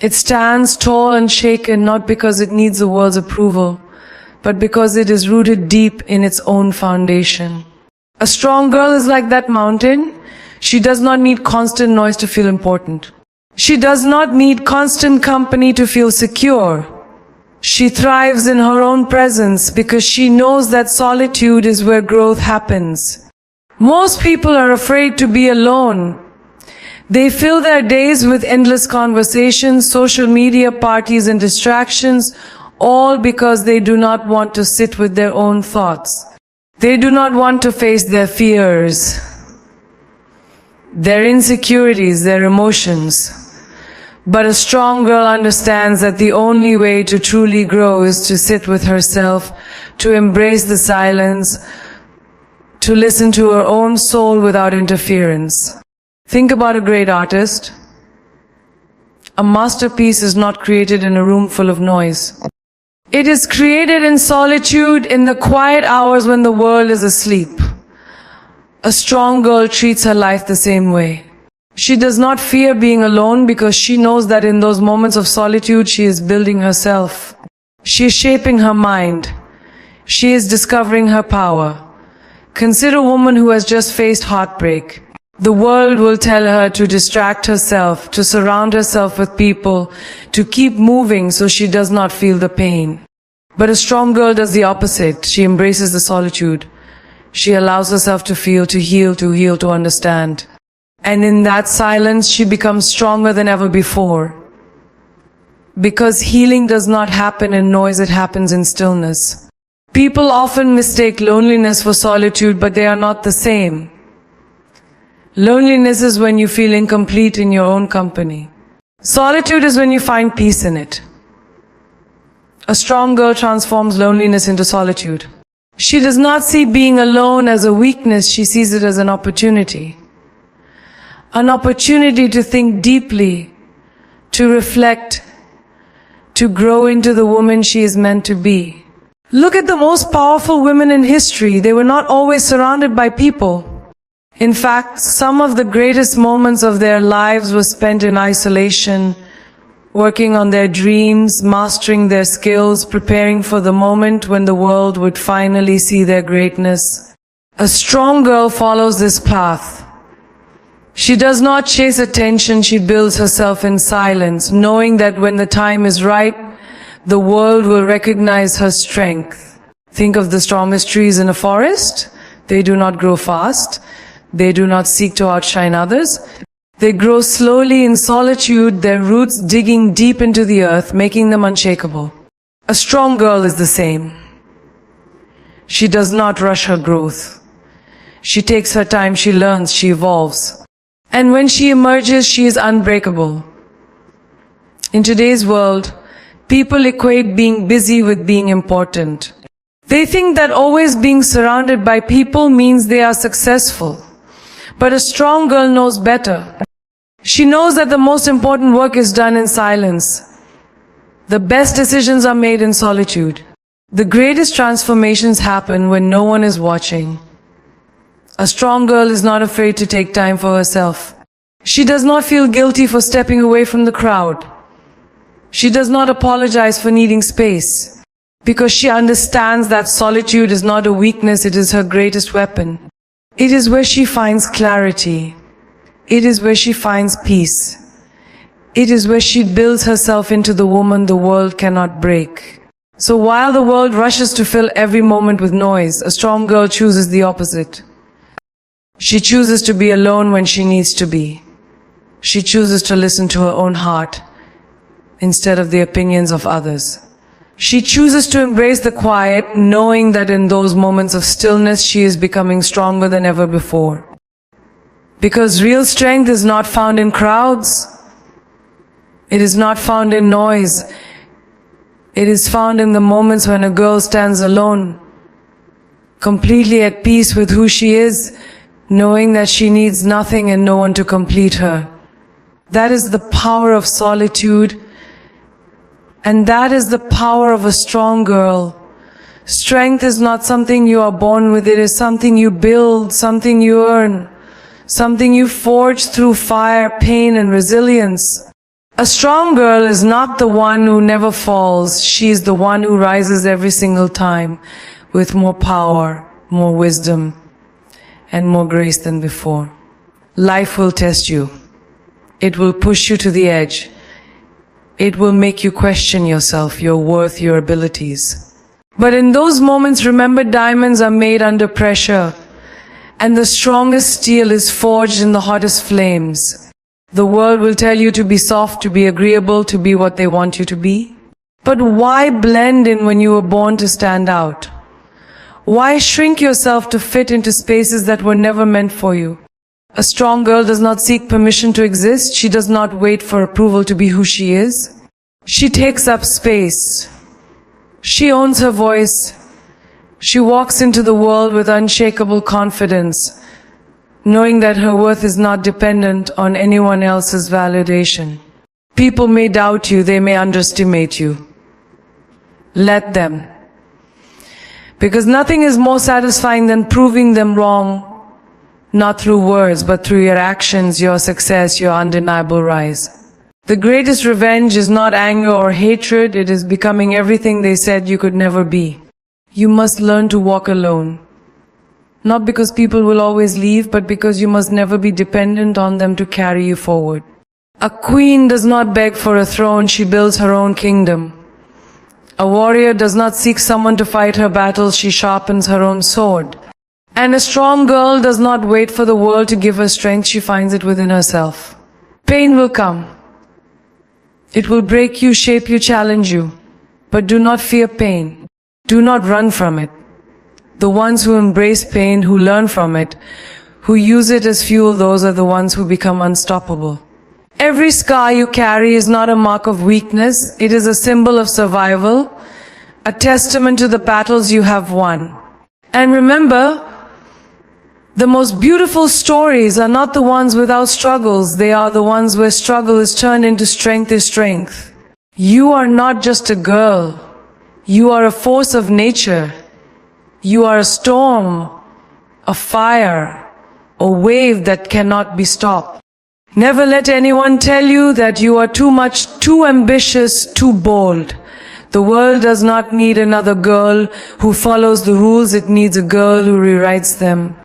It stands tall and shaken not because it needs the world's approval, but because it is rooted deep in its own foundation. A strong girl is like that mountain. She does not need constant noise to feel important. She does not need constant company to feel secure. She thrives in her own presence because she knows that solitude is where growth happens. Most people are afraid to be alone. They fill their days with endless conversations, social media, parties, and distractions, all because they do not want to sit with their own thoughts. They do not want to face their fears, their insecurities, their emotions. But a strong girl understands that the only way to truly grow is to sit with herself, to embrace the silence, to listen to her own soul without interference. Think about a great artist. A masterpiece is not created in a room full of noise. It is created in solitude, in the quiet hours when the world is asleep. A strong girl treats her life the same way. She does not fear being alone because she knows that in those moments of solitude she is building herself. She is shaping her mind. She is discovering her power. Consider a woman who has just faced heartbreak. The world will tell her to distract herself, to surround herself with people, to keep moving so she does not feel the pain. But a strong girl does the opposite. She embraces the solitude. She allows herself to feel, to heal, to understand. And in that silence, she becomes stronger than ever before. Because healing does not happen in noise, it happens in stillness. People often mistake loneliness for solitude, but they are not the same. Loneliness is when you feel incomplete in your own company. Solitude is when you find peace in it. A strong girl transforms loneliness into solitude. She does not see being alone as a weakness, she sees it as an opportunity. An opportunity to think deeply, to reflect, to grow into the woman she is meant to be. Look at the most powerful women in history. They were not always surrounded by people. In fact, some of the greatest moments of their lives were spent in isolation, working on their dreams, mastering their skills, preparing for the moment when the world would finally see their greatness. A strong girl follows this path. She does not chase attention, she builds herself in silence, knowing that when the time is right, the world will recognize her strength. Think of the strongest trees in a forest. They do not grow fast. They do not seek to outshine others. They grow slowly in solitude, their roots digging deep into the earth, making them unshakable. A strong girl is the same. She does not rush her growth. She takes her time, she learns, she evolves. And when she emerges, she is unbreakable. In today's world, people equate being busy with being important. They think that always being surrounded by people means they are successful. But a strong girl knows better. She knows that the most important work is done in silence. The best decisions are made in solitude. The greatest transformations happen when no one is watching. A strong girl is not afraid to take time for herself. She does not feel guilty for stepping away from the crowd. She does not apologize for needing space, because she understands that solitude is not a weakness, it is her greatest weapon. It is where she finds clarity. It is where she finds peace. It is where she builds herself into the woman the world cannot break. So while the world rushes to fill every moment with noise, a strong girl chooses the opposite. She chooses to be alone when she needs to be. She chooses to listen to her own heart instead of the opinions of others. She chooses to embrace the quiet, knowing that in those moments of stillness she is becoming stronger than ever before. Because real strength is not found in crowds. It is not found in noise. It is found in the moments when a girl stands alone, completely at peace with who she is, knowing that she needs nothing and no one to complete her. That is the power of solitude. And that is the power of a strong girl. Strength is not something you are born with, it is something you build, something you earn, something you forge through fire, pain, and resilience. A strong girl is not the one who never falls, she is the one who rises every single time with more power, more wisdom, and more grace than before. Life will test you. It will push you to the edge. It will make you question yourself, your worth, your abilities. But in those moments, remember, diamonds are made under pressure, and the strongest steel is forged in the hottest flames. The world will tell you to be soft, to be agreeable, to be what they want you to be. But why blend in when you were born to stand out? Why shrink yourself to fit into spaces that were never meant for you? A strong girl does not seek permission to exist. She does not wait for approval to be who she is. She takes up space. She owns her voice. She walks into the world with unshakable confidence, knowing that her worth is not dependent on anyone else's validation. People may doubt you, they may underestimate you. Let them. Because nothing is more satisfying than proving them wrong. Not through words, but through your actions, your success, your undeniable rise. The greatest revenge is not anger or hatred, it is becoming everything they said you could never be. You must learn to walk alone. Not because people will always leave, but because you must never be dependent on them to carry you forward. A queen does not beg for a throne, she builds her own kingdom. A warrior does not seek someone to fight her battles, she sharpens her own sword. And a strong girl does not wait for the world to give her strength, she finds it within herself. Pain will come. It will break you, shape you, challenge you. But do not fear pain. Do not run from it. The ones who embrace pain, who learn from it, who use it as fuel, those are the ones who become unstoppable. Every scar you carry is not a mark of weakness. It is a symbol of survival, a testament to the battles you have won. And remember, the most beautiful stories are not the ones without struggles. They are the ones where struggle is turned into strength. You are not just a girl. You are a force of nature. You are a storm, a fire, a wave that cannot be stopped. Never let anyone tell you that you are too much, too ambitious, too bold. The world does not need another girl who follows the rules. It needs a girl who rewrites them.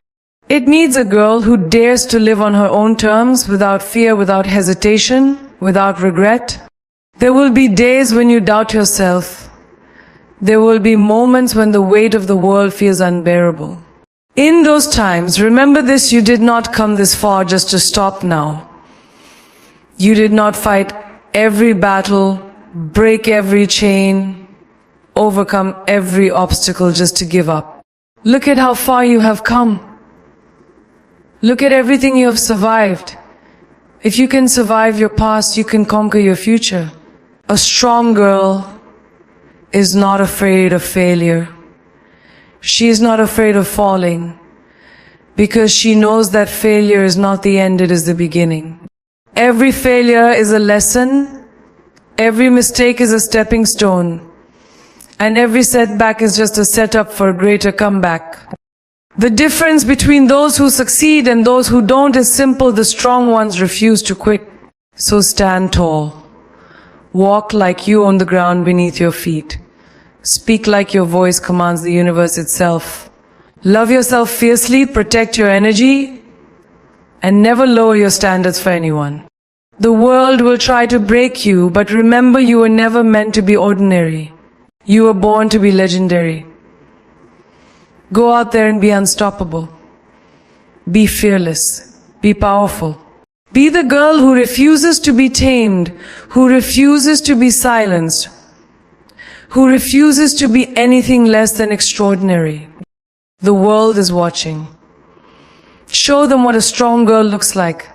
It needs a girl who dares to live on her own terms, without fear, without hesitation, without regret. There will be days when you doubt yourself. There will be moments when the weight of the world feels unbearable. In those times, remember this: you did not come this far just to stop now. You did not fight every battle, break every chain, overcome every obstacle just to give up. Look at how far you have come. Look at everything you have survived. If you can survive your past, you can conquer your future. A strong girl is not afraid of failure. She is not afraid of falling, because she knows that failure is not the end, it is the beginning. Every failure is a lesson, every mistake is a stepping stone, and every setback is just a setup for a greater comeback. The difference between those who succeed and those who don't is simple: the strong ones refuse to quit. So stand tall. Walk like you own the ground beneath your feet. Speak like your voice commands the universe itself. Love yourself fiercely, protect your energy, and never lower your standards for anyone. The world will try to break you, but remember, you were never meant to be ordinary. You were born to be legendary. Go out there and be unstoppable. Be fearless. Be powerful. Be the girl who refuses to be tamed, who refuses to be silenced, who refuses to be anything less than extraordinary. The world is watching. Show them what a strong girl looks like.